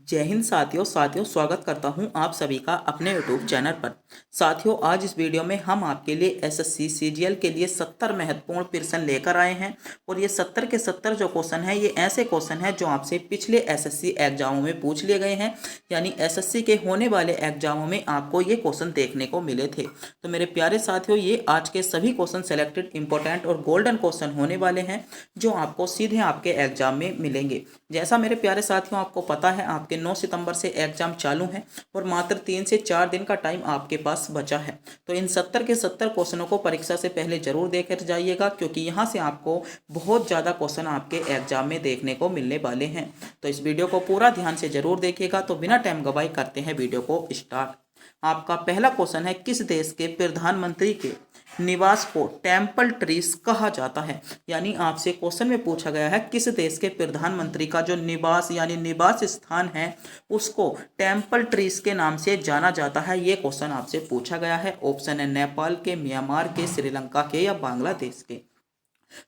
जय हिंद साथियों स्वागत करता हूं आप सभी का अपने यूट्यूब चैनल पर। साथियों, आज इस वीडियो में हम आपके लिए एसएससी सीजीएल के लिए 70 महत्वपूर्ण प्रश्न लेकर आए हैं। और ये 70 के 70 जो क्वेश्चन है, ये ऐसे क्वेश्चन है जो आपसे पिछले एसएससी एग्जामों में पूछ लिए गए हैं। यानी एसएससी के होने वाले एग्जामों में आपको ये क्वेश्चन देखने को मिले थे। तो मेरे प्यारे साथियों, ये आज के सभी क्वेश्चन सेलेक्टेड इंपॉर्टेंट और गोल्डन क्वेश्चन होने वाले हैं जो आपको सीधे आपके एग्जाम में मिलेंगे। जैसा मेरे प्यारे साथियों आपको पता है, आपके 9 सितंबर से एग्जाम चालू है और मात्र 3 से 4 दिन का टाइम आपके पास बचा है। तो इन 70 के 70 क्वेश्चनों को परीक्षा से पहले जरूर देकर जाइएगा, क्योंकि यहाँ से आपको बहुत ज़्यादा क्वेश्चन आपके एग्जाम में देखने को मिलने वाले हैं। तो इस वीडियो को पूरा ध्यान से जरूर देखिएगा। तो बिना टाइम गवाए करते हैं वीडियो को स्टार्ट। आपका पहला क्वेश्चन है, किस देश के प्रधानमंत्री के निवास को टेम्पल ट्रीज कहा जाता है। यानी आपसे क्वेश्चन में पूछा गया है, किस देश के प्रधानमंत्री का जो निवास यानी निवास स्थान है उसको टेम्पल ट्रीज के नाम से जाना जाता है। ये क्वेश्चन आपसे पूछा गया है। ऑप्शन है नेपाल के, म्यांमार के, श्रीलंका के या बांग्लादेश के।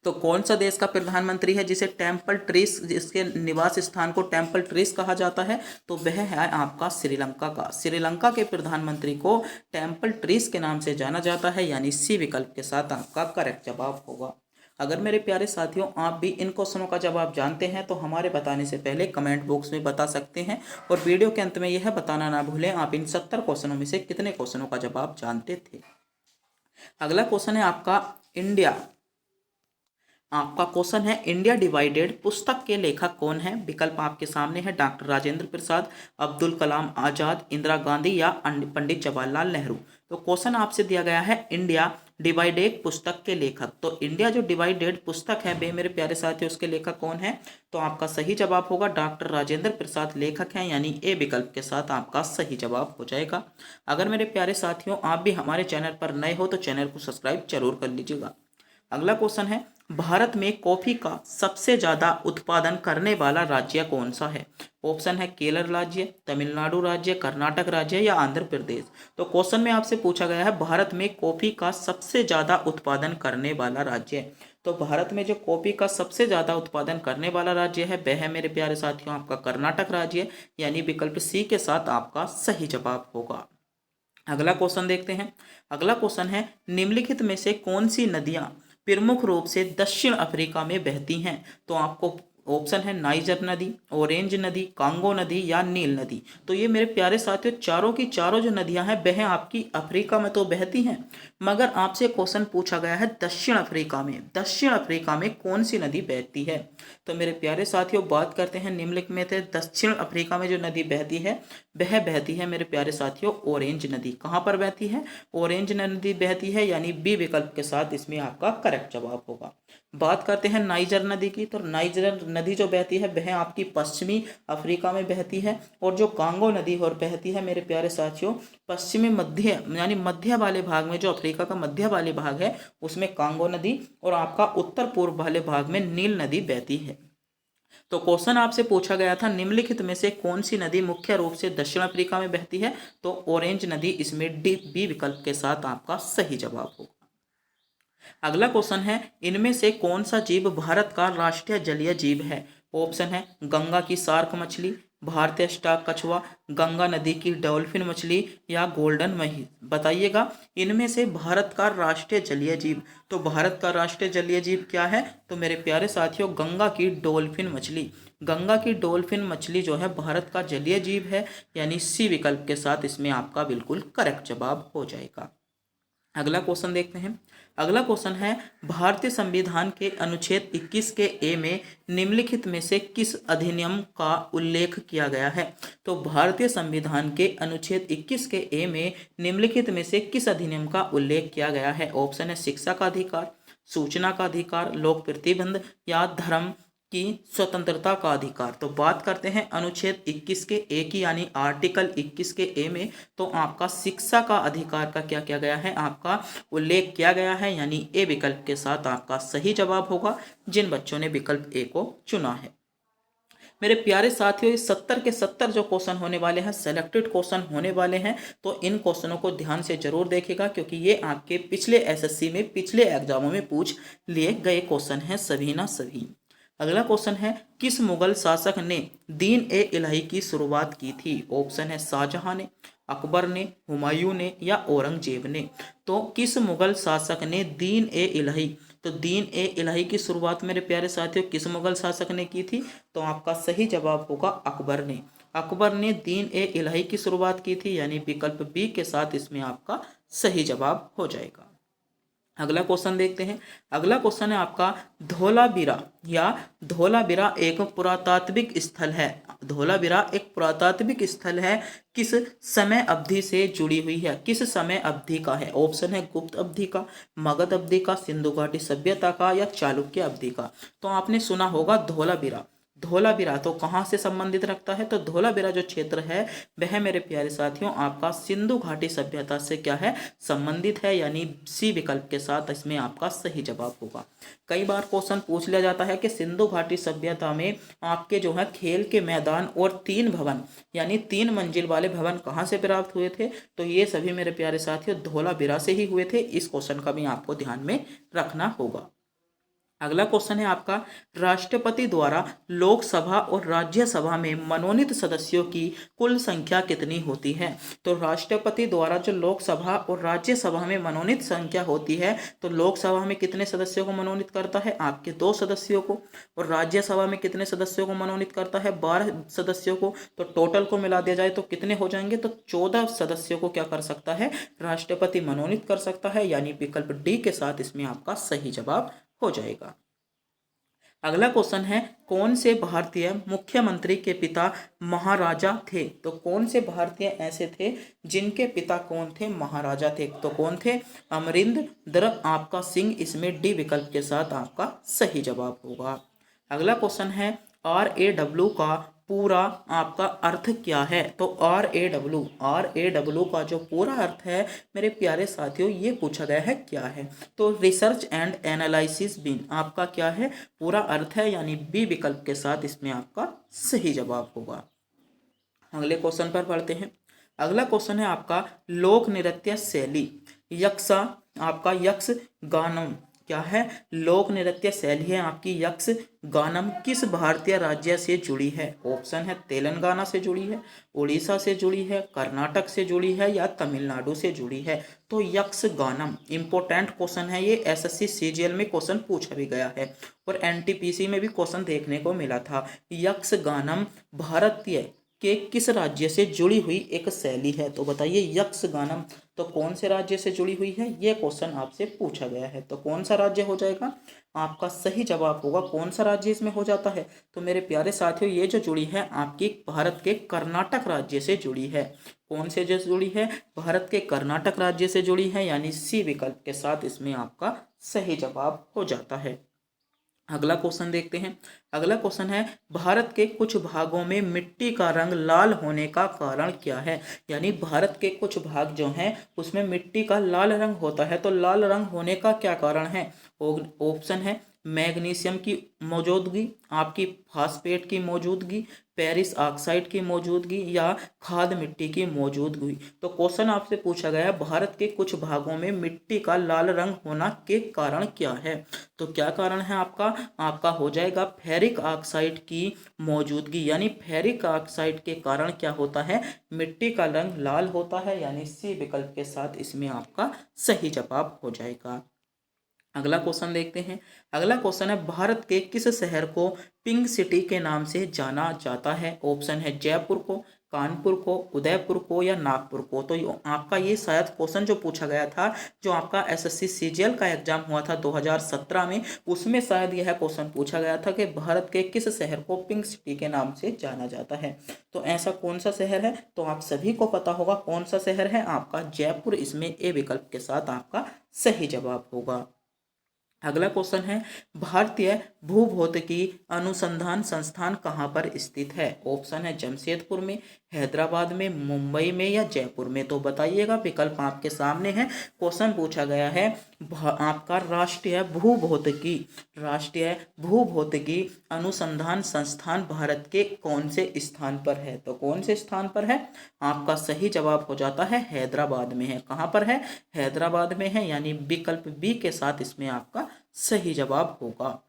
तो कौन सा देश का प्रधानमंत्री है जिसे टेम्पल ट्रीज, जिसके निवास स्थान को टेम्पल ट्रीज कहा जाता है? तो वह है आपका श्रीलंका का। श्रीलंका के प्रधानमंत्री को टेम्पल ट्रीज के नाम से जाना जाता है, यानी सी विकल्प के साथ आपका करेक्ट जवाब होगा। अगर मेरे प्यारे साथियों आप भी इन क्वेश्चनों का जवाब जानते हैं तो हमारे बताने से पहले कमेंट बॉक्स में बता सकते हैं। और वीडियो के अंत में यह बताना ना भूलें आप इन 70 क्वेश्चनों में से कितने क्वेश्चनों का जवाब जानते थे। अगला क्वेश्चन है आपका क्वेश्चन है, इंडिया डिवाइडेड पुस्तक के लेखक कौन है? विकल्प आपके सामने है, डॉक्टर राजेंद्र प्रसाद, अब्दुल कलाम आजाद, इंदिरा गांधी या पंडित जवाहरलाल नेहरू। तो क्वेश्चन आपसे दिया गया है, इंडिया डिवाइडेड पुस्तक के लेखक। तो इंडिया जो डिवाइडेड पुस्तक है बे मेरे प्यारे साथियों, उसके लेखक कौन है? तो आपका सही जवाब होगा डॉक्टर राजेंद्र प्रसाद लेखक हैं, यानी ए विकल्प के साथ आपका सही जवाब हो जाएगा। अगर मेरे प्यारे साथियों आप भी हमारे चैनल पर नए हो तो चैनल को सब्सक्राइब जरूर कर लीजिएगा। अगला क्वेश्चन है, भारत में कॉफी का सबसे ज्यादा उत्पादन करने वाला राज्य कौन सा है? ऑप्शन है केरल राज्य, तमिलनाडु राज्य, कर्नाटक राज्य या आंध्र प्रदेश। तो क्वेश्चन में आपसे पूछा गया है, भारत में कॉफी का सबसे ज्यादा उत्पादन करने वाला राज्य। तो भारत में जो कॉफी का सबसे ज्यादा उत्पादन करने वाला राज्य है वह है मेरे प्यारे साथियों आपका कर्नाटक राज्य, यानी विकल्प सी के साथ आपका सही जवाब होगा। अगला क्वेश्चन देखते हैं। अगला क्वेश्चन है, निम्नलिखित में से कौन सी नदियां प्रमुख रूप से दक्षिण अफ्रीका में बहती हैं? तो आपको ऑप्शन है नाइजर नदी, ऑरेंज नदी, कांगो नदी या नील नदी। तो ये मेरे प्यारे साथियों चारों की चारों जो नदियां हैं वह आपकी अफ्रीका में तो बहती हैं, मगर आपसे क्वेश्चन पूछा गया है दक्षिण अफ्रीका में। दक्षिण अफ्रीका में कौन सी नदी बहती है? तो मेरे प्यारे साथियों बात करते हैं निम्नलिखित में से दक्षिण अफ्रीका में जो नदी बहती है वह बहती है मेरे प्यारे साथियों ऑरेंज नदी। कहाँ पर बहती है? ऑरेंज नदी बहती है, यानी बी विकल्प के साथ इसमें आपका करेक्ट जवाब होगा। बात करते हैं नाइजर नदी की। तो नाइजर नदी जो बहती है वह आपकी पश्चिमी अफ्रीका में बहती है, और जो कांगो नदी और बहती है मेरे प्यारे साथियों पश्चिमी मध्य यानी मध्य वाले भाग में, जो अफ्रीका का मध्य वाले भाग है उसमें कांगो नदी, और आपका उत्तर पूर्व वाले भाग में नील नदी बहती है। तो क्वेश्चन आपसे पूछा गया था, निम्नलिखित में से कौन सी नदी मुख्य रूप से दक्षिण अफ्रीका में बहती है? तो ऑरेंज नदी इसमें डी बी विकल्प के साथ आपका सही जवाब होगा। अगला क्वेश्चन है, इनमें से कौन सा जीव भारत का राष्ट्रीय जलीय जीव है? ऑप्शन है गंगा की शार्क मछली, भारतीय स्टाक कछुआ, गंगा नदी की डॉल्फिन मछली या गोल्डन मही। बताइएगा इनमें से भारत का राष्ट्रीय जलीय जीव। तो भारत का राष्ट्रीय जलीय जीव क्या है? तो मेरे प्यारे साथियों गंगा की डॉल्फिन मछली। गंगा की डॉल्फिन मछली जो है भारत का जलीय जीव है, यानी सी विकल्प के साथ इसमें आपका बिल्कुल करेक्ट जवाब हो जाएगा। अगला क्वेश्चन देखते हैं। अगला क्वेश्चन है, भारतीय संविधान के अनुच्छेद 21 के ए में निम्नलिखित में से किस अधिनियम का उल्लेख किया गया है? तो भारतीय संविधान के अनुच्छेद 21 के ए में निम्नलिखित में से किस अधिनियम का उल्लेख किया गया है? ऑप्शन है शिक्षा का अधिकार, सूचना का अधिकार, लोक प्रतिबंध या धर्म की स्वतंत्रता का अधिकार। तो बात करते हैं अनुच्छेद 21 के ए की, यानी आर्टिकल 21 के ए में। तो आपका शिक्षा का अधिकार का क्या किया गया है? आपका उल्लेख किया गया है, यानी ए विकल्प के साथ आपका सही जवाब होगा जिन बच्चों ने विकल्प ए को चुना है। मेरे प्यारे साथियों, ये 70 के 70 जो क्वेश्चन होने वाले हैं सेलेक्टेड क्वेश्चन होने वाले हैं। तो इन क्वेश्चनों को ध्यान से जरूर देखिएगा, क्योंकि ये आपके पिछले एसएससी में पिछले एग्जामों में पूछ लिए गए क्वेश्चन हैं सभी ना सभी। अगला क्वेश्चन है, किस मुगल शासक ने दीन ए इलाही की शुरुआत की थी? ऑप्शन है शाहजहां ने, अकबर ने, हुमायूं ने या औरंगजेब ने। तो किस मुगल शासक ने दीन ए इलाही, तो दीन ए इलाही की शुरुआत मेरे प्यारे साथियों किस मुगल शासक ने की थी? तो आपका सही जवाब होगा अकबर ने। अकबर ने दीन ए इलाही की शुरुआत की थी, यानी विकल्प बी के साथ इसमें आपका सही जवाब हो जाएगा। अगला क्वेश्चन देखते हैं। अगला क्वेश्चन है आपका, धौलावीरा या धौलावीरा एक पुरातात्विक स्थल है। धौलावीरा एक पुरातात्विक स्थल है, किस समय अवधि से जुड़ी हुई है? किस समय अवधि का है? ऑप्शन है गुप्त अवधि का, मगध अवधि का, सिंधु घाटी सभ्यता का या चालुक्य अवधि का। तो आपने सुना होगा धौलावीरा। धौलावीरा तो कहाँ से संबंधित रखता है? तो धौलावीरा जो क्षेत्र है वह मेरे प्यारे साथियों आपका सिंधु घाटी सभ्यता से क्या है, संबंधित है, यानी सी विकल्प के साथ इसमें आपका सही जवाब होगा। कई बार क्वेश्चन पूछ लिया जाता है कि सिंधु घाटी सभ्यता में आपके जो है खेल के मैदान और 3 भवन यानी 3 मंजिल वाले भवन कहाँ से प्राप्त हुए थे? तो ये सभी मेरे प्यारे साथियों धौलावीरा से ही हुए थे। इस क्वेश्चन का भी आपको ध्यान में रखना होगा। अगला क्वेश्चन है आपका, राष्ट्रपति द्वारा लोकसभा और राज्यसभा में मनोनीत सदस्यों की कुल संख्या कितनी होती है? तो राष्ट्रपति द्वारा जो लोकसभा और राज्यसभा में मनोनीत संख्या होती है, तो लोकसभा में कितने सदस्यों को मनोनीत करता है? आपके 2 सदस्यों को। और राज्यसभा में कितने सदस्यों को मनोनीत करता है? 12 सदस्यों को। तो टोटल को मिला दिया जाए तो कितने हो जाएंगे? तो 14 सदस्यों को क्या कर सकता है? राष्ट्रपति मनोनीत कर सकता है, यानी विकल्प डी के साथ इसमें आपका सही जवाब हो जाएगा। अगला क्वेश्चन है, कौन से भारतीय मुख्यमंत्री के पिता महाराजा थे? तो कौन से भारतीय ऐसे थे जिनके पिता कौन थे? महाराजा थे। तो कौन थे? अमरिंदर आपका सिंह इसमें डी विकल्प के साथ आपका सही जवाब होगा। अगला क्वेश्चन है, RAW का पूरा आपका अर्थ क्या है? तो RAW का जो पूरा अर्थ है मेरे प्यारे साथियों ये पूछा गया है क्या है? तो रिसर्च एंड एनालिसिस विंग आपका क्या है? पूरा अर्थ है, यानी बी विकल्प के साथ इसमें आपका सही जवाब होगा। अगले क्वेश्चन पर पढ़ते हैं। अगला क्वेश्चन है आपका, लोक नृत्य शैली यक्ष आपका यक्ष गानम क्या है? लोक नृत्य शैली है आपकी यक्ष गानम किस भारतीय राज्य से जुड़ी है? ऑप्शन है तेलंगाना से जुड़ी है, उड़ीसा से जुड़ी है, कर्नाटक से जुड़ी है या तमिलनाडु से जुड़ी है। तो यक्ष गानम इंपॉर्टेंट क्वेश्चन है ये, SSC CGL में क्वेश्चन पूछा भी गया है और NTPC में भी क्वेश्चन देखने को मिला था। यक्ष गानम भारतीय के किस राज्य से जुड़ी हुई एक शैली है? तो बताइए यक्षगानम तो कौन से राज्य से जुड़ी हुई है? ये क्वेश्चन आपसे पूछा गया है। तो कौन सा राज्य हो जाएगा? आपका सही जवाब होगा कौन सा राज्य इसमें हो जाता है? तो मेरे प्यारे साथियों ये जो जुड़ी है आपकी भारत के कर्नाटक राज्य से जुड़ी है। कौन से जो जुड़ी है? भारत के कर्नाटक राज्य से जुड़ी है, यानी सी विकल्प के साथ इसमें आपका सही जवाब हो जाता है। अगला क्वेश्चन देखते हैं। अगला क्वेश्चन है, भारत के कुछ भागों में मिट्टी का रंग लाल होने का कारण क्या है? यानी भारत के कुछ भाग जो हैं उसमें मिट्टी का लाल रंग होता है, तो लाल रंग होने का क्या कारण है? ऑप्शन है मैग्नीशियम की मौजूदगी, आपकी फास्फेट की मौजूदगी, पेरिस ऑक्साइड की मौजूदगी या खाद मिट्टी की मौजूदगी। तो क्वेश्चन आपसे पूछा गया है भारत के कुछ भागों में मिट्टी का लाल रंग होना के कारण क्या है? तो क्या कारण है आपका? आपका हो जाएगा फेरिक ऑक्साइड की मौजूदगी, यानी फेरिक ऑक्साइड के कारण क्या होता है? मिट्टी का रंग लाल होता है, यानी सी विकल्प के साथ इसमें आपका सही जवाब हो जाएगा। अगला क्वेश्चन देखते हैं। अगला क्वेश्चन है, भारत के किस शहर को पिंक सिटी के नाम से जाना जाता है? ऑप्शन है जयपुर को, कानपुर को, उदयपुर को या नागपुर को। तो आपका ये शायद क्वेश्चन जो पूछा गया था, जो आपका SSC CGL का एग्जाम हुआ था 2017 में, उसमें शायद यह क्वेश्चन पूछा गया था कि भारत के किस शहर को पिंक सिटी के नाम से जाना जाता है। तो ऐसा कौन सा शहर है? तो आप सभी को पता होगा कौन सा शहर है आपका जयपुर, इसमें ए विकल्प के साथ आपका सही जवाब होगा। अगला क्वेश्चन है, भारतीय भूभौतिकी अनुसंधान संस्थान कहाँ पर स्थित है? ऑप्शन है जमशेदपुर में, हैदराबाद में, मुंबई में या जयपुर में। तो बताइएगा, विकल्प आपके सामने है। क्वेश्चन पूछा गया है आपका राष्ट्रीय भूभौतिकी अनुसंधान संस्थान भारत के कौन से स्थान पर है? तो कौन से स्थान पर है? आपका सही जवाब हो जाता है हैदराबाद में है। कहाँ पर है? हैदराबाद में है, यानी विकल्प बी के साथ इसमें आपका सही जवाब होगा।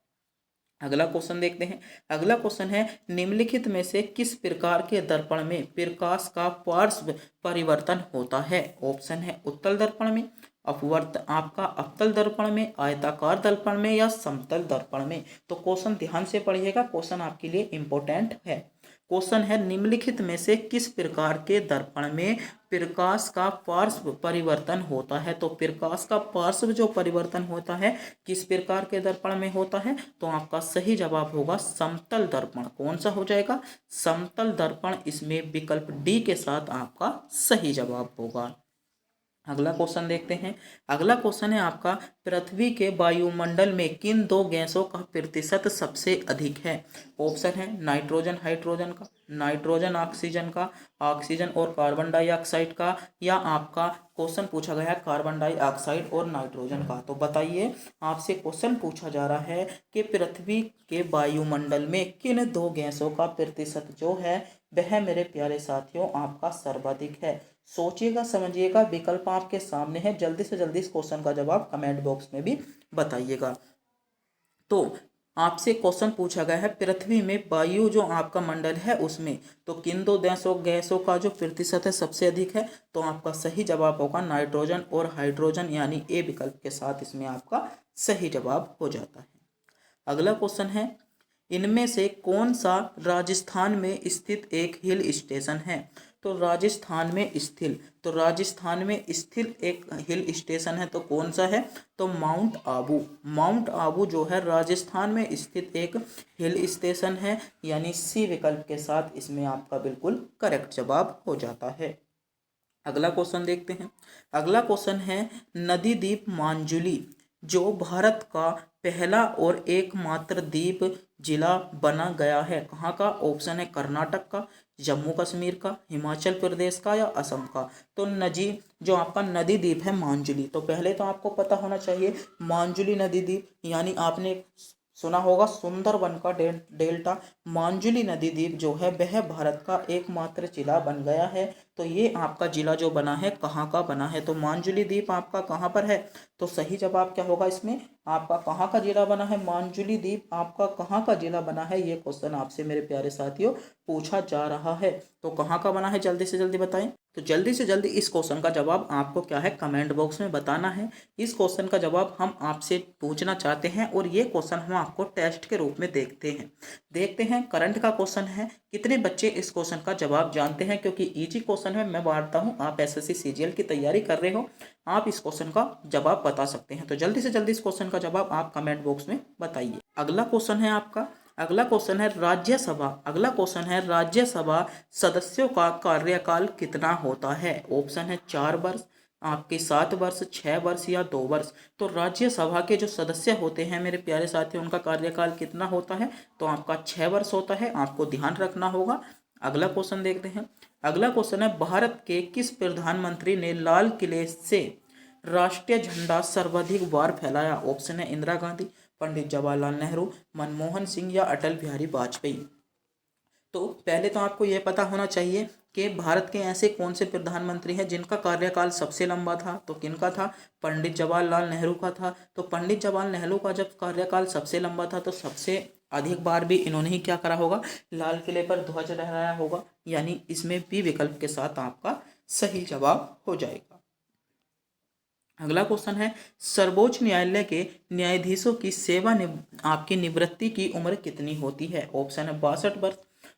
अगला क्वेश्चन देखते हैं। अगला क्वेश्चन है, निम्नलिखित में से किस प्रकार के दर्पण में प्रकाश का पार्श्व परिवर्तन होता है? ऑप्शन है उत्तल दर्पण में, अपवर्त आपका अवतल दर्पण में, आयताकार दर्पण में या समतल दर्पण में। तो क्वेश्चन ध्यान से पढ़िएगा, क्वेश्चन आपके लिए इंपॉर्टेंट है। क्वेश्चन है, निम्नलिखित में से किस प्रकार के दर्पण में प्रकाश का पार्श्व परिवर्तन होता है? तो प्रकाश का पार्श्व जो परिवर्तन होता है किस प्रकार के दर्पण में होता है? तो आपका सही जवाब होगा समतल दर्पण। कौन सा हो जाएगा? समतल दर्पण। इसमें विकल्प डी के साथ आपका सही जवाब होगा। अगला क्वेश्चन देखते हैं। अगला क्वेश्चन है आपका, पृथ्वी के वायुमंडल में किन दो गैसों का प्रतिशत सबसे अधिक है? ऑप्शन है नाइट्रोजन हाइड्रोजन का, नाइट्रोजन ऑक्सीजन का, ऑक्सीजन और कार्बन डाइऑक्साइड का, या आपका क्वेश्चन पूछा गया है कार्बन डाइऑक्साइड और नाइट्रोजन का। तो बताइए, आपसे क्वेश्चन पूछा जा रहा है कि पृथ्वी के वायुमंडल में किन दो गैसों का प्रतिशत जो है वह मेरे प्यारे साथियों आपका सर्वाधिक है। सोचिएगा, समझिएगा, विकल्प आपके सामने है। जल्दी से जल्दी इस क्वेश्चन का जवाब कमेंट बॉक्स में भी बताइएगा। तो आपसे क्वेश्चन पूछा गया है, पृथ्वी में वायु जो आपका मंडल है उसमें तो किन दो गैसों का जो प्रतिशत है सबसे अधिक है? तो आपका सही जवाब होगा नाइट्रोजन और हाइड्रोजन, यानी ए विकल्प के साथ इसमें आपका सही जवाब हो जाता है। अगला क्वेश्चन है, इनमें से कौन सा राजस्थान में स्थित एक हिल स्टेशन है? तो राजस्थान में स्थित एक हिल स्टेशन है, तो कौन सा है? तो माउंट आबू। माउंट आबू जो है राजस्थान में स्थित एक हिल स्टेशन है, यानी सी विकल्प के साथ इसमें आपका बिल्कुल करेक्ट जवाब हो जाता है। अगला क्वेश्चन देखते हैं। अगला क्वेश्चन है, नदी द्वीप मांजुली जो भारत का पहला और एकमात्र द्वीप जिला बना गया है, कहाँ का? ऑप्शन है कर्नाटक का, जम्मू कश्मीर का, हिमाचल प्रदेश का या असम का। तो नदी जो आपका नदी द्वीप है मांजुली, तो पहले तो आपको पता होना चाहिए मांजुली नदी द्वीप, यानी आपने सुना होगा सुंदरबन का डेल्टा। मांजुली नदी द्वीप जो है वह भारत का एकमात्र जिला बन गया है। तो ये आपका जिला जो बना है कहाँ का बना है? तो मांजुली द्वीप आपका कहाँ पर है? तो सही जवाब क्या होगा इसमें? आपका कहाँ का जिला बना है? मांजुली द्वीप आपका कहाँ का जिला बना है? ये क्वेश्चन आपसे मेरे प्यारे साथियों पूछा जा रहा है। तो कहाँ का बना है, जल्दी से जल्दी बताएं। तो जल्दी से जल्दी इस क्वेश्चन का जवाब आपको क्या है कमेंट बॉक्स में बताना है। इस क्वेश्चन का जवाब हम आपसे पूछना चाहते हैं और ये क्वेश्चन हम आपको टेस्ट के रूप में देखते हैं। करंट का क्वेश्चन है, कितने बच्चे इस क्वेश्चन का जवाब जानते हैं? क्योंकि इजी क्वेश्चन है, मैं बांटता हूँ, आप एसएससी सीजीएल की तैयारी कर रहे हो, आप इस क्वेश्चन का जवाब बता सकते हैं। तो जल्दी से जल्दी इस क्वेश्चन का जवाब आप कमेंट बॉक्स में बताइए। अगला क्वेश्चन है आपका, अगला क्वेश्चन है राज्यसभा। अगला क्वेश्चन है राज्यसभा सदस्यों का कार्यकाल कितना होता है? ऑप्शन है 4 वर्ष, आपके 7 वर्ष, 6 वर्ष या 2 वर्ष। तो राज्यसभा के जो सदस्य होते हैं मेरे प्यारे साथियों उनका कार्यकाल कितना होता है? तो आपका 6 वर्ष होता है, आपको ध्यान रखना होगा। अगला क्वेश्चन देखते हैं। अगला क्वेश्चन है, भारत के किस प्रधानमंत्री ने लाल किले से राष्ट्रीय झंडा सर्वाधिक बार फहराया? ऑप्शन है इंदिरा गांधी, पंडित जवाहरलाल नेहरू, मनमोहन सिंह या अटल बिहारी वाजपेयी। तो पहले तो आपको यह पता होना चाहिए कि भारत के ऐसे कौन से प्रधानमंत्री हैं जिनका कार्यकाल सबसे लंबा था। तो किनका था? पंडित जवाहरलाल नेहरू का था। तो पंडित जवाहरलाल नेहरू का जब कार्यकाल सबसे लंबा था तो सबसे अधिक बार भी इन्होंने ही क्या करा होगा? लाल किले पर ध्वज लहराया होगा, यानी इसमें बी विकल्प के साथ आपका सही जवाब हो जाएगा। अगला क्वेश्चन है, सर्वोच्च न्यायालय के न्यायाधीशों की आपकी निवृत्ति की उम्र कितनी होती है? ऑप्शन है 62 वर्ष,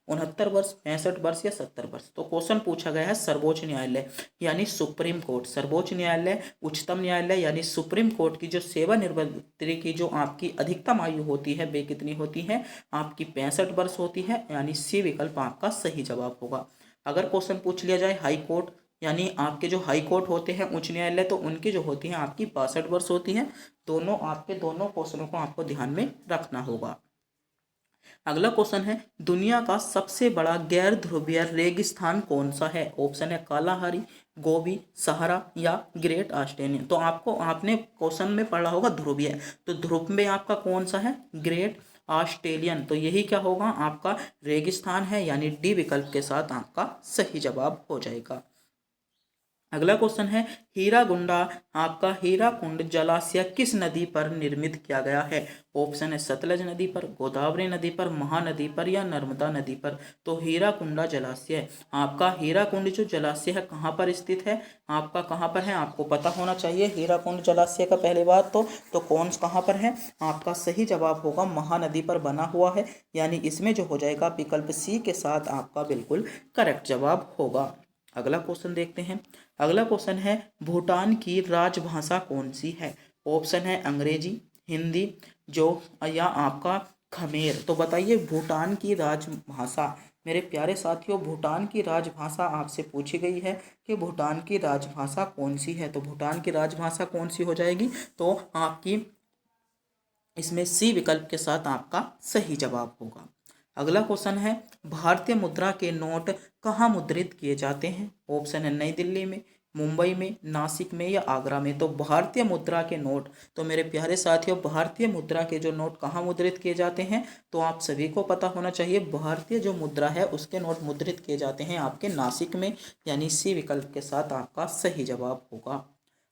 69 वर्ष, 65 वर्ष या 70 वर्ष। तो क्वेश्चन पूछा गया है सर्वोच्च न्यायालय यानी सुप्रीम कोर्ट, सर्वोच्च न्यायालय, उच्चतम न्यायालय यानी सुप्रीम कोर्ट की जो सेवानिवृत्ति की जो आपकी अधिकतम आयु होती है वे कितनी होती है? आपकी 65 वर्ष होती है, यानी सी विकल्प आपका सही जवाब होगा। अगर क्वेश्चन पूछ लिया जाए हाई कोर्ट, यानी आपके जो हाई कोर्ट होते हैं उच्च न्यायालय, तो उनकी जो होती हैं आपकी 62 वर्ष होती हैं। दोनों क्वेश्चनों को आपको ध्यान में रखना होगा। अगला क्वेश्चन है, दुनिया का सबसे बड़ा गैर ध्रुवीय रेगिस्तान कौन सा है? ऑप्शन है कालाहारी, गोबी, सहारा या ग्रेट ऑस्ट्रेलियन। तो आपने क्वेश्चन में पढ़ा होगा ध्रुवीय, तो ध्रुव में आपका कौन सा है? Great Australian. तो यही क्या होगा? आपका रेगिस्तान है, यानी डी विकल्प के साथ आपका सही जवाब हो जाएगा। अगला क्वेश्चन है हीराकुंडा आपका हीराकुंड जलाशय किस नदी पर निर्मित किया गया है। ऑप्शन है सतलज नदी पर, गोदावरी नदी पर, महानदी पर या नर्मदा नदी पर। तो हीराकुंडा जलाशय आपका हीराकुंड जो जलाशय है कहाँ पर स्थित है, आपका कहाँ पर है आपको पता होना चाहिए हीराकुंड जलाशय का। पहली बात तो कौन कहाँ पर है, आपका सही जवाब होगा महानदी पर बना हुआ है, यानी इसमें जो हो जाएगा विकल्प सी के साथ आपका बिल्कुल करेक्ट जवाब होगा। अगला क्वेश्चन देखते हैं। अगला क्वेश्चन है भूटान की राजभाषा कौन सी है। ऑप्शन है अंग्रेजी, हिंदी, जो या आपका खमेर। तो बताइए भूटान की राजभाषा, मेरे प्यारे साथियों भूटान की राजभाषा आपसे पूछी गई है कि भूटान की राजभाषा कौन सी है। तो भूटान की राजभाषा कौन सी हो जाएगी, तो आपकी इसमें सी विकल्प के साथ आपका सही जवाब होगा। अगला क्वेश्चन है भारतीय मुद्रा के नोट कहाँ मुद्रित किए जाते हैं। ऑप्शन है नई दिल्ली में, मुंबई में, नासिक में या आगरा में। तो भारतीय मुद्रा के नोट, तो मेरे प्यारे साथियों भारतीय मुद्रा के जो नोट कहाँ मुद्रित किए जाते हैं, तो आप सभी को पता होना चाहिए भारतीय जो मुद्रा है उसके नोट मुद्रित किए जाते हैं आपके नासिक में, यानी सी विकल्प के साथ आपका सही जवाब होगा।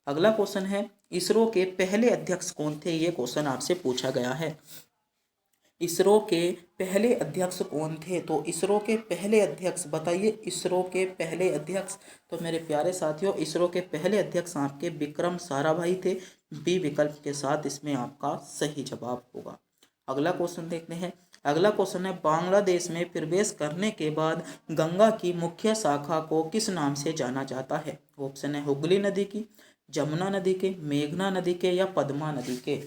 अगला क्वेश्चन है इसरो के पहले अध्यक्ष कौन थे, ये क्वेश्चन आपसे पूछा गया है। इसरो के पहले अध्यक्ष कौन थे, तो इसरो के पहले अध्यक्ष बताइए, इसरो के पहले अध्यक्ष। तो मेरे प्यारे साथियों इसरो के पहले अध्यक्ष आपके विक्रम साराभाई थे, बी विकल्प के साथ इसमें आपका सही जवाब होगा। अगला क्वेश्चन देखते हैं। अगला क्वेश्चन है बांग्लादेश में प्रवेश करने के बाद गंगा की मुख्य शाखा को किस नाम से जाना जाता है। ऑप्शन है हुगली नदी की, जमुना नदी के, मेघना नदी के या पद्मा नदी के।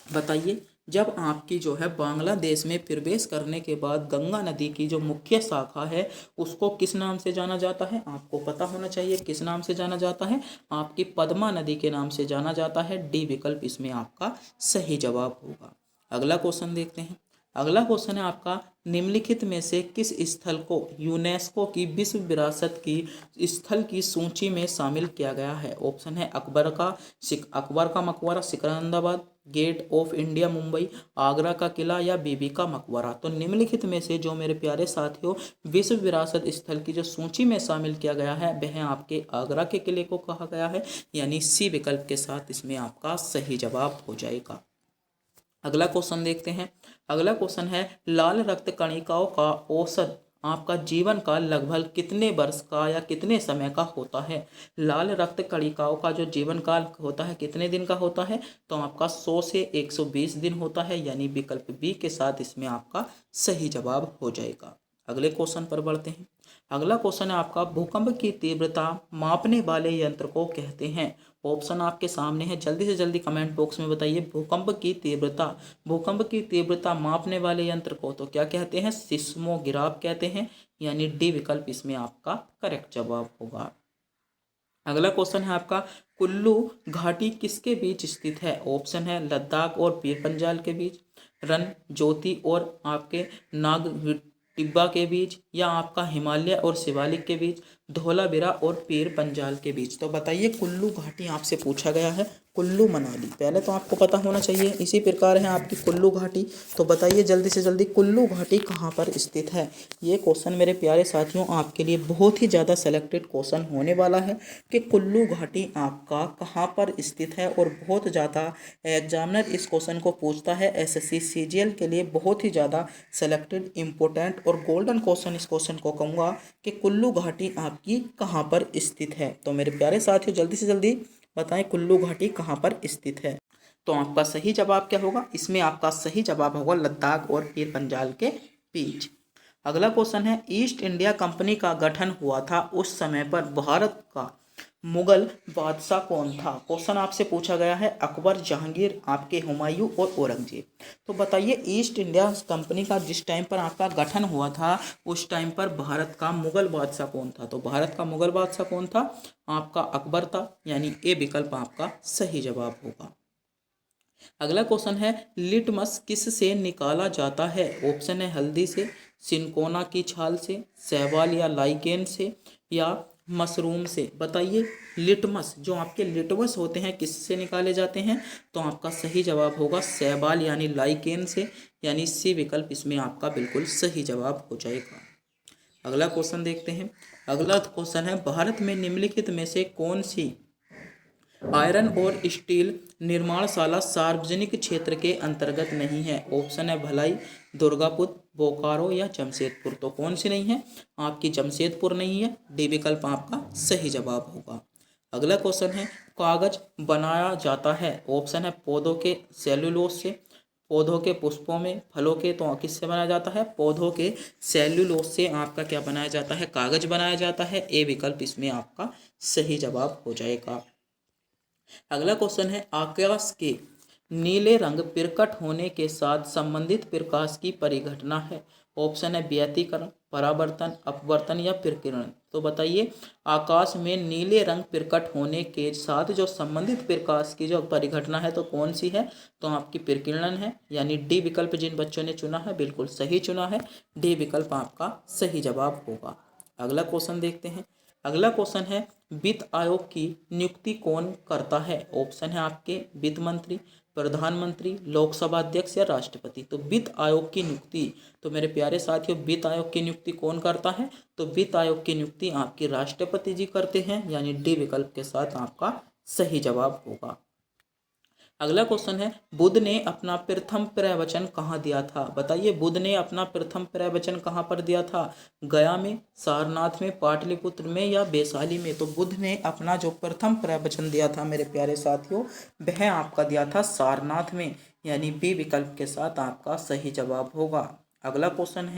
बताइए जब आपकी जो है बांग्लादेश में प्रवेश करने के बाद गंगा नदी की जो मुख्य शाखा है उसको किस नाम से जाना जाता है, आपको पता होना चाहिए किस नाम से जाना जाता है, आपकी पद्मा नदी के नाम से जाना जाता है, डी विकल्प इसमें आपका सही जवाब होगा। अगला क्वेश्चन देखते हैं। अगला क्वेश्चन है आपका निम्नलिखित में से किस स्थल को यूनेस्को की विश्व विरासत की स्थल की सूची में शामिल किया गया है। ऑप्शन है अकबर का मकबरा Sikandrabad, gate of India Mumbai, Agra का किला या बीबी का मकबरा। तो निम्नलिखित में से जो मेरे प्यारे साथियों विश्व विरासत स्थल की जो सूची में शामिल किया गया है वह आपके आगरा के किले को कहा गया है, यानी सी विकल्प के साथ इसमें आपका सही जवाब हो जाएगा। अगला क्वेश्चन देखते हैं। अगला क्वेश्चन है लाल रक्त कणिकाओं का औसत आपका जीवन काल लगभग कितने वर्ष का या कितने समय का होता है। लाल रक्त कणिकाओं का जो जीवन काल होता है कितने दिन का होता है, तो आपका 100 से 120 दिन होता है, यानी विकल्प बी के साथ इसमें आपका सही जवाब हो जाएगा। अगले क्वेश्चन पर बढ़ते हैं। अगला क्वेश्चन है आपका भूकंप की तीव्रता मापने वाले यंत्र को कहते हैं। ऑप्शन आपके सामने है, जल्दी से जल्दी कमेंट बॉक्स में बताइए भूकंप की तीव्रता मापने वाले यंत्र को तो क्या कहते हैं, सिस्मोग्राफ कहते हैं, यानी डी विकल्प इसमें आपका करेक्ट जवाब होगा। अगला क्वेश्चन है आपका कुल्लू घाटी किसके बीच स्थित है। ऑप्शन है लद्दाख और पीर पंजाल के बीच, रन ज्योति और आपके नाग टिब्बा के बीच, या आपका हिमालय और शिवालिक के बीच, धौलावीरा और पीर पंजाल के बीच। तो बताइए कुल्लू घाटी आपसे पूछा गया है, कुल्लू मनाली पहले तो आपको पता होना चाहिए। इसी प्रकार है आपकी कुल्लू घाटी, तो बताइए जल्दी से जल्दी कुल्लू घाटी कहाँ पर स्थित है। ये क्वेश्चन मेरे प्यारे साथियों आपके लिए बहुत ही ज़्यादा सेलेक्टेड क्वेश्चन होने वाला है कि कुल्लू घाटी आपका कहाँ पर स्थित है, और बहुत ज़्यादा एग्जामिनर इस क्वेश्चन को पूछता है। एसएससी सीजीएल के लिए बहुत ही ज़्यादा सेलेक्टेड इंपॉर्टेंट और गोल्डन क्वेश्चन इस क्वेश्चन को कहूँगा कि कुल्लू घाटी आपकी कहाँ पर स्थित है। तो मेरे प्यारे साथियों जल्दी से जल्दी बताएं कुल्लू घाटी कहाँ पर स्थित है। तो आपका सही जवाब क्या होगा, इसमें आपका सही जवाब होगा लद्दाख और पीर पंजाल के बीच। अगला क्वेश्चन है ईस्ट इंडिया कंपनी का गठन हुआ था उस समय पर भारत का मुगल बादशाह कौन था। क्वेश्चन आपसे पूछा गया है अकबर, जहांगीर, आपके हुमायूं और औरंगजेब। तो बताइए ईस्ट इंडिया कंपनी का जिस टाइम पर आपका गठन हुआ था उस टाइम पर भारत का मुगल बादशाह कौन था। तो भारत का मुगल बादशाह कौन था, आपका अकबर था, यानी ए विकल्प आपका सही जवाब होगा। अगला क्वेश्चन है लिटमस किस से निकाला जाता है। ऑप्शन है हल्दी से, सिनकोना की छाल से, शैवाल या लाइकेन से, या मशरूम से। बताइए लिटमस जो आपके लिटमस होते हैं किससे निकाले जाते हैं, तो आपका सही जवाब होगा शैवाल यानी लाइकेन से, यानी सी विकल्प इसमें आपका बिल्कुल सही जवाब हो जाएगा। अगला क्वेश्चन देखते हैं। अगला क्वेश्चन है, भारत में निम्नलिखित में से कौन सी आयरन और स्टील निर्माणशाला सार्वजनिक क्षेत्र के अंतर्गत नहीं है? ऑप्शन है भलाई, दुर्गापुर, बोकारो या जमशेदपुर। तो कौन सी नहीं है? आपकी जमशेदपुर नहीं है। डी विकल्प आपका सही जवाब होगा। अगला क्वेश्चन है, कागज बनाया जाता है, ऑप्शन है पौधों के सेल्यूलोज से, पौधों के पुष्पों में, फलों के, तो किससे बनाया जाता है? पौधों के सेल्यूलोज से आपका क्या बनाया जाता है? कागज बनाया जाता है। ए विकल्प इसमें आपका सही जवाब हो जाएगा। अगला क्वेश्चन है, आकाश के नीले रंग प्रकट होने के साथ संबंधित प्रकाश की परिघटना है। ऑप्शन है व्यतिकरण, परावर्तन, अपवर्तन या प्रकीर्णन। तो बताइए, आकाश में नीले रंग प्रकट होने के साथ जो संबंधित प्रकाश की जो परिघटना है तो कौन सी है? तो आपकी प्रकीर्णन है। यानी डी विकल्प जिन बच्चों ने चुना है बिल्कुल सही चुना है। डी विकल्प आपका सही जवाब होगा। अगला क्वेश्चन देखते हैं। अगला क्वेश्चन है, वित्त आयोग की नियुक्ति कौन करता है? ऑप्शन है आपके वित्त मंत्री, प्रधानमंत्री, लोकसभा अध्यक्ष या राष्ट्रपति। तो वित्त आयोग की नियुक्ति, तो मेरे प्यारे साथियों, वित्त आयोग की नियुक्ति कौन करता है? तो वित्त आयोग की नियुक्ति आपके राष्ट्रपति जी करते हैं। यानी डी विकल्प के साथ आपका सही जवाब होगा। अगला क्वेश्चन है, बुद्ध ने अपना प्रथम प्रवचन कहाँ दिया था? बताइए, बुद्ध ने अपना प्रथम प्रवचन कहाँ पर दिया था? गया में, सारनाथ में, पाटलिपुत्र में या वैशाली में? तो बुद्ध ने अपना जो प्रथम प्रवचन दिया था मेरे प्यारे साथियों, वह आपका दिया था सारनाथ में। यानी बी विकल्प के साथ आपका सही जवाब होगा। अगला क्वेश्चन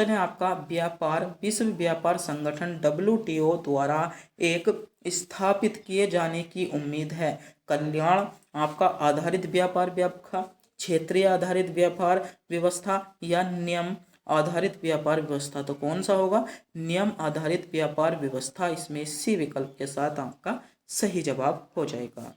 है आपका, व्यापार विश्व व्यापार संगठन WTO द्वारा एक स्थापित किए जाने की उम्मीद है। कल्याण आपका आधारित व्यापार व्यवस्था, क्षेत्रीय आधारित व्यापार व्यवस्था या नियम आधारित व्यापार व्यवस्था। तो कौन सा होगा? नियम आधारित व्यापार व्यवस्था। इसमें सी विकल्प के साथ आपका सही जवाब हो जाएगा।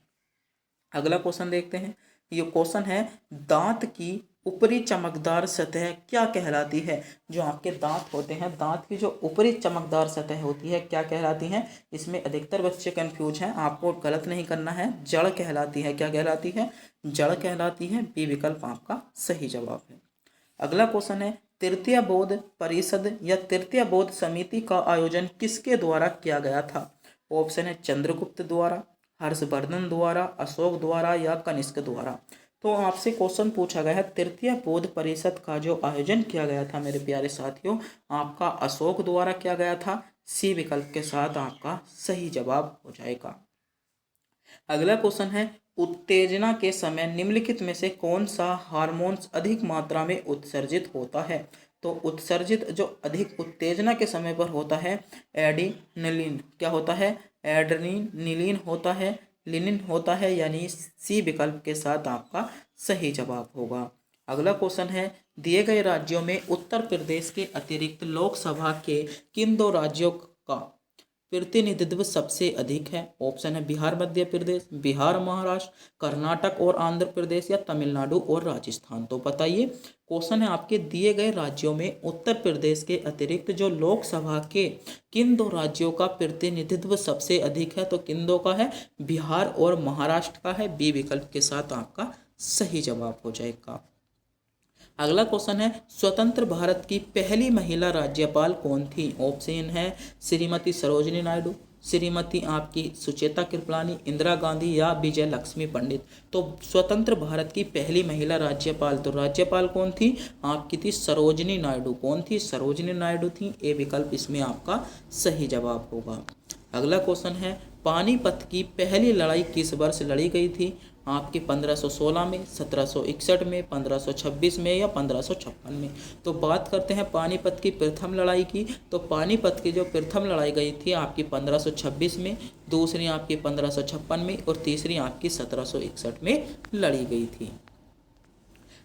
अगला क्वेश्चन देखते हैं। ये क्वेश्चन है, दांत की ऊपरी चमकदार सतह क्या कहलाती है? जो आपके दांत होते हैं, दांत की जो ऊपरी चमकदार सतह होती है क्या कहलाती है? इसमें अधिकतर बच्चे कंफ्यूज हैं, आपको गलत नहीं करना है। जड़ कहलाती है। क्या कहलाती है? जड़ कहलाती है। बी विकल्प आपका सही जवाब है। अगला क्वेश्चन है, तृतीय बौद्ध परिषद या तृतीय बौद्ध समिति का आयोजन किसके द्वारा किया गया था? ऑप्शन है चंद्रगुप्त द्वारा, हर्षवर्धन द्वारा, अशोक द्वारा या कनिष्क द्वारा। तो आपसे क्वेश्चन पूछा गया है, तृतीय बौद्ध परिषद का जो आयोजन किया गया था मेरे प्यारे साथियों, आपका अशोक द्वारा किया गया था। सी विकल्प के साथ आपका सही जवाब हो जाएगा। अगला क्वेश्चन है, उत्तेजना के समय निम्नलिखित में से कौन सा हार्मोन्स अधिक मात्रा में उत्सर्जित होता है? तो उत्सर्जित जो अधिक उत्तेजना के समय पर होता है, एड्रेनलिन क्या होता है? एड्रेनलिन होता है, लिनिन होता है। यानी सी विकल्प के साथ आपका सही जवाब होगा। अगला क्वेश्चन है, दिए गए राज्यों में उत्तर प्रदेश के अतिरिक्त लोकसभा के किन दो राज्यों का प्रतिनिधित्व सबसे अधिक है? ऑप्शन है बिहार मध्य प्रदेश, बिहार महाराष्ट्र, कर्नाटक और आंध्र प्रदेश या तमिलनाडु और राजस्थान। तो बताइए, क्वेश्चन है आपके, दिए गए राज्यों में उत्तर प्रदेश के अतिरिक्त जो लोकसभा के किन दो राज्यों का प्रतिनिधित्व सबसे अधिक है? तो किन दो का है? बिहार और महाराष्ट्र का है। बी विकल्प के साथ आपका सही जवाब हो जाएगा। अगला क्वेश्चन है, स्वतंत्र भारत की पहली महिला राज्यपाल कौन थी? ऑप्शन है श्रीमती सरोजिनी नायडू, श्रीमती आपकी सुचेता कृपलानी, इंदिरा गांधी या विजय लक्ष्मी पंडित। तो स्वतंत्र भारत की पहली महिला राज्यपाल, तो राज्यपाल कौन थी? आपकी थी सरोजिनी नायडू। कौन थी? सरोजिनी नायडू थी। ए विकल्प इसमें आपका सही जवाब होगा। अगला क्वेश्चन है, पानीपत की पहली लड़ाई किस वर्ष लड़ी गई थी? आपकी 1516 में, 1761 में, 1526 में या 1556 में। तो बात करते हैं पानीपत की प्रथम लड़ाई की। तो पानीपत की जो प्रथम लड़ाई गई थी आपकी 1526 में, दूसरी आपकी 1556 में और तीसरी आपकी 1761 में लड़ी गई थी।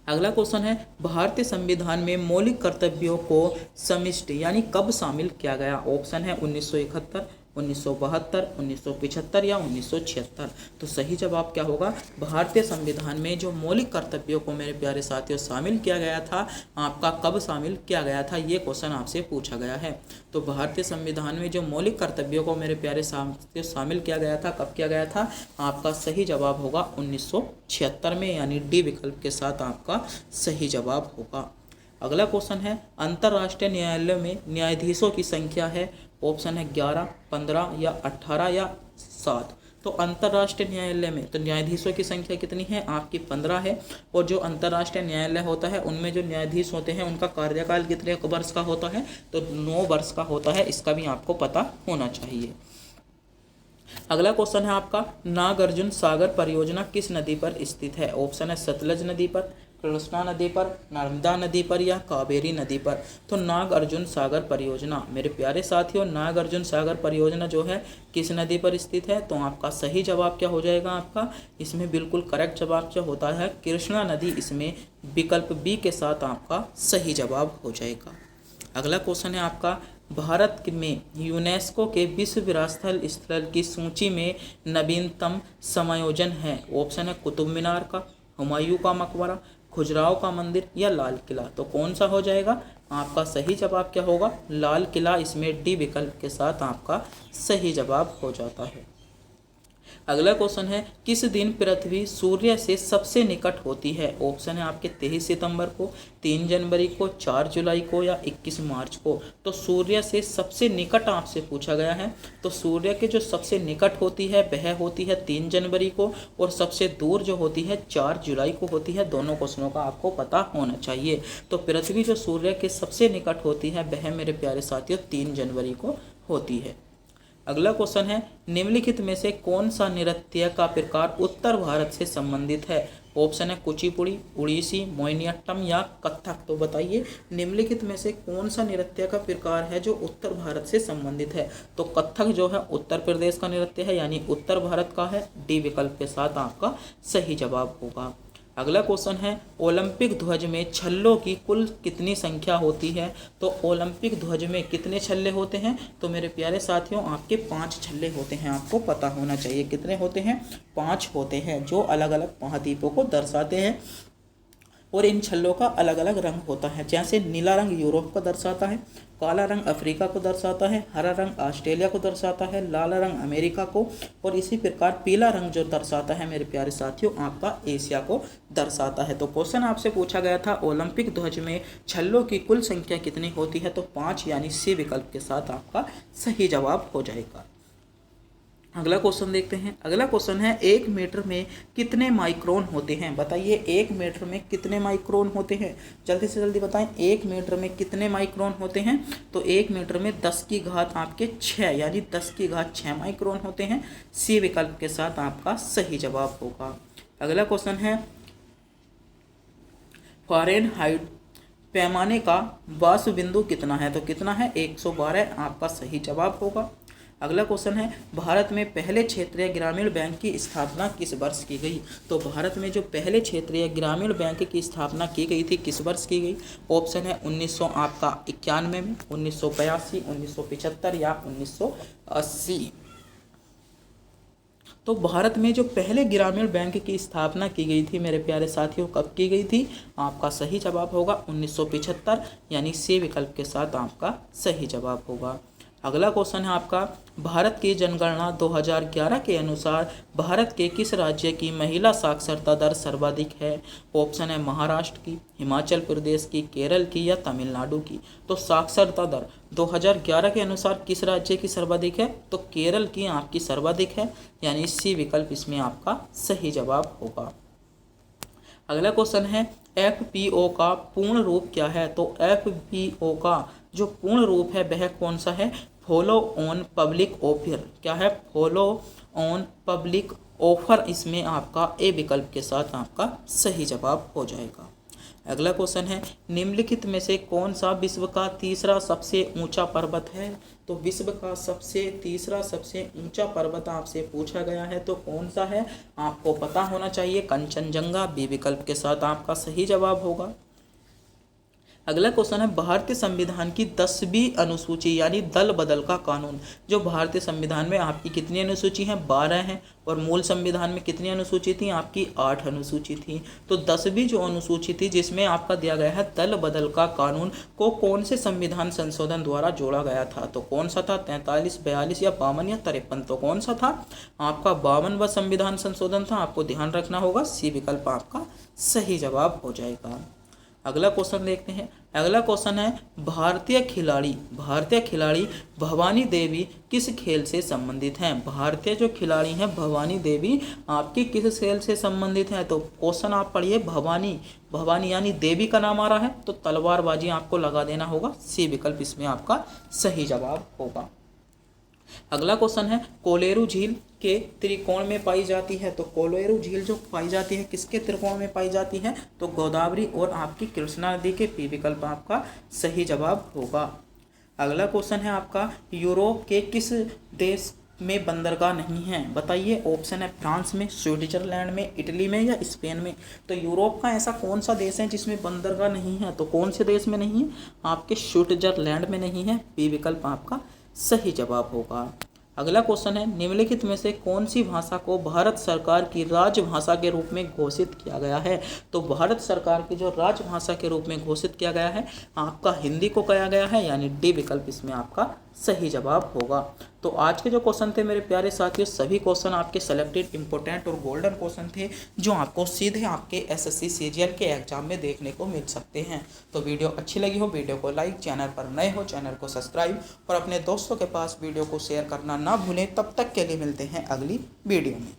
अगला क्वेश्चन है, भारतीय संविधान में मौलिक कर्तव्यों को समष्टि यानी कब शामिल किया गया? ऑप्शन है 1971, 1972, 1975 या 1976। तो सही जवाब क्या होगा? भारतीय संविधान में जो मौलिक कर्तव्यों को मेरे प्यारे साथियों शामिल किया गया था, आपका कब शामिल किया गया था, ये क्वेश्चन आपसे पूछा गया है। तो भारतीय संविधान में जो मौलिक कर्तव्यों को मेरे प्यारे साथियों शामिल किया गया था, कब किया गया था? आपका सही जवाब होगा 1976 में। यानी डी विकल्प के साथ आपका सही जवाब होगा। अगला क्वेश्चन है अंतर्राष्ट्रीय न्यायालय में न्यायाधीशों की संख्या है, ऑप्शन है 11, 15 या 18 या 7। तो अंतर्राष्ट्रीय न्यायालय में तो न्यायाधीशों की संख्या कितनी है आपकी 15 है। और जो अंतर्राष्ट्रीय न्यायालय होता है उनमें जो न्यायाधीश होते हैं उनका कार्यकाल कितने वर्ष का होता है, तो 9 वर्ष का होता है। इसका भी आपको पता होना चाहिए। अगला क्वेश्चन है आपका नागार्जुन सागर परियोजना किस नदी पर स्थित है, ऑप्शन है सतलज नदी पर, कृष्णा नदी पर, नर्मदा नदी पर या कावेरी नदी पर। तो नागार्जुन सागर परियोजना मेरे प्यारे साथियों, नागार्जुन सागर परियोजना जो है किस नदी पर स्थित है, तो आपका सही जवाब क्या हो जाएगा आपका, इसमें बिल्कुल करेक्ट जवाब क्या होता है कृष्णा नदी, इसमें विकल्प बी के साथ आपका सही जवाब हो जाएगा। अगला क्वेश्चन है आपका भारत में यूनेस्को के विश्व विरासत स्थल की सूची में नवीनतम समायोजन है, ऑप्शन है कुतुब मीनार का, हुमायूं का मकबरा, खजुराहो का मंदिर या लाल किला। तो कौन सा हो जाएगा आपका सही जवाब क्या होगा, लाल किला, इसमें डी विकल्प के साथ आपका सही जवाब हो जाता है। अगला क्वेश्चन है किस दिन पृथ्वी सूर्य से सबसे निकट होती है, ऑप्शन है आपके 23 सितंबर को, 3 जनवरी को, 4 जुलाई को या 21 मार्च को। तो सूर्य से सबसे निकट आपसे पूछा गया है, तो सूर्य के जो सबसे निकट होती है वह होती है 3 जनवरी को, और सबसे दूर जो होती है 4 जुलाई को होती है। दोनों क्वेश्चनों का आपको पता होना चाहिए। तो पृथ्वी जो सूर्य के सबसे निकट होती है वह मेरे प्यारे साथियों 3 जनवरी को होती है। अगला क्वेश्चन है निम्नलिखित में से कौन सा नृत्य का प्रकार उत्तर भारत से संबंधित है, ऑप्शन है कुचिपुड़ी, उड़ीसी, मोहिनीअट्टम या कथक। तो बताइए निम्नलिखित में से कौन सा नृत्य का प्रकार है जो उत्तर भारत से संबंधित है। तो कथक जो है उत्तर प्रदेश का नृत्य है, यानी उत्तर भारत का है, डी विकल्प के साथ आपका सही जवाब होगा। अगला क्वेश्चन है ओलंपिक ध्वज में छल्लों की कुल कितनी संख्या होती है। तो ओलंपिक ध्वज में कितने छल्ले होते हैं, तो मेरे प्यारे साथियों आपके 5 छल्ले होते हैं। आपको पता होना चाहिए कितने होते हैं, 5 होते हैं, जो अलग अलग महाद्वीपों को दर्शाते हैं। और इन छल्लों का अलग अलग रंग होता है, जैसे नीला रंग यूरोप को दर्शाता है, काला रंग अफ्रीका को दर्शाता है, हरा रंग ऑस्ट्रेलिया को दर्शाता है, लाल रंग अमेरिका को, और इसी प्रकार पीला रंग जो दर्शाता है मेरे प्यारे साथियों आपका एशिया को दर्शाता है। तो क्वेश्चन आपसे पूछा गया था ओलंपिक ध्वज में छल्लों की कुल संख्या कितनी होती है, तो 5, यानी सी विकल्प के साथ आपका सही जवाब हो जाएगा। अगला क्वेश्चन देखते हैं। अगला क्वेश्चन है 1 मीटर में कितने माइक्रोन होते हैं, बताइए 1 मीटर में कितने माइक्रोन होते हैं, जल्दी से जल्दी बताएं। 1 मीटर में कितने माइक्रोन होते हैं, तो 1 मीटर में 10 की घात आपके 6, यानी 10 की घात 6 माइक्रोन होते हैं। सी विकल्प के साथ आपका सही जवाब होगा। अगला क्वेश्चन है फ़ारेनहाइट पैमाने का वाष्प बिंदु कितना है, तो कितना है 112, आपका सही जवाब होगा। अगला क्वेश्चन है भारत में पहले क्षेत्रीय ग्रामीण बैंक की स्थापना किस वर्ष की गई। तो भारत में जो पहले क्षेत्रीय ग्रामीण बैंक की स्थापना की गई थी किस वर्ष की गई, ऑप्शन है 1991 में, 1982, 1975 या 1980। तो भारत में जो पहले ग्रामीण बैंक की स्थापना की गई थी मेरे प्यारे साथियों, कब की गई थी, आपका सही जवाब होगा 1975, यानी सी विकल्प के साथ आपका सही जवाब होगा। अगला क्वेश्चन है आपका भारत की जनगणना 2011 के अनुसार भारत के किस राज्य की महिला साक्षरता दर सर्वाधिक है, ऑप्शन है महाराष्ट्र की, हिमाचल प्रदेश की, केरल की या तमिलनाडु की। तो साक्षरता दर 2011 के अनुसार किस राज्य की सर्वाधिक है, तो केरल की आपकी सर्वाधिक है, यानी सी विकल्प इसमें आपका सही जवाब होगा। अगला क्वेश्चन है FPO का पूर्ण रूप क्या है। तो FPO का जो पूर्ण रूप है वह कौन सा है, फॉलो ऑन पब्लिक ऑफर। क्या है, फॉलो ऑन पब्लिक ऑफर, इसमें आपका ए विकल्प के साथ आपका सही जवाब हो जाएगा। अगला क्वेश्चन है निम्नलिखित में से कौन सा विश्व का तीसरा सबसे ऊंचा पर्वत है। तो विश्व का तीसरा सबसे ऊंचा पर्वत आपसे पूछा गया है, तो कौन सा है आपको पता होना चाहिए, कंचनजंगा, बी विकल्प के साथ आपका सही जवाब होगा। अगला क्वेश्चन है भारतीय संविधान की 10वीं अनुसूची यानी दल बदल का कानून। जो भारतीय संविधान में आपकी कितनी अनुसूची हैं, 12 हैं, और मूल संविधान में कितनी अनुसूची थी, आपकी 8 अनुसूची थी। तो 10वीं जो अनुसूची थी जिसमें आपका दिया गया है दल बदल का कानून को कौन से संविधान संशोधन द्वारा जोड़ा गया था, तो कौन सा था, 43, 42 या 52 या 53। तो कौन सा था आपका 52वां संविधान संशोधन था, आपको ध्यान रखना होगा, सी विकल्प आपका सही जवाब हो जाएगा। अगला क्वेश्चन देखते हैं। अगला क्वेश्चन है भारतीय खिलाड़ी भवानी देवी किस खेल से संबंधित हैं। भारतीय जो खिलाड़ी हैं भवानी देवी आपकी किस खेल से संबंधित हैं। तो क्वेश्चन आप पढ़िए, भवानी यानी देवी का नाम आ रहा है तो तलवारबाजी आपको लगा देना होगा। सी विकल्प इसमें आपका सही जवाब होगा। अगला क्वेश्चन है कोलेरू झील के त्रिकोण में पाई जाती है। तो कोलेरू झील जो पाई जाती है किसके त्रिकोण में पाई जाती है। तो गोदावरी और आपकी कृष्णा नदी के। पी विकल्प आपका सही जवाब होगा। अगला क्वेश्चन है आपका यूरोप के किस देश में बंदरगाह नहीं है। बताइए, ऑप्शन है फ्रांस में, स्विट्जरलैंड में, इटली में या स्पेन में। तो यूरोप का ऐसा कौन सा देश है जिसमें बंदरगाह नहीं है। तो कौन से देश में नहीं है, आपके स्विट्जरलैंड में नहीं है। बी विकल्प आपका सही जवाब होगा। अगला क्वेश्चन है निम्नलिखित में से कौन सी भाषा को भारत सरकार की राजभाषा के रूप में घोषित किया गया है। तो भारत सरकार की जो राजभाषा के रूप में घोषित किया गया है आपका हिंदी को किया गया है, यानी डी विकल्प इसमें आपका सही जवाब होगा। तो आज के जो क्वेश्चन थे मेरे प्यारे साथियों, सभी क्वेश्चन आपके सेलेक्टेड, इंपॉर्टेंट और गोल्डन क्वेश्चन थे जो आपको सीधे आपके एसएससी सीजीएल के एग्जाम में देखने को मिल सकते हैं। तो वीडियो अच्छी लगी हो वीडियो को लाइक, चैनल पर नए हो चैनल को सब्सक्राइब और अपने दोस्तों के पास वीडियो को शेयर करना ना भूलें। तब तक के लिए मिलते हैं अगली वीडियो में।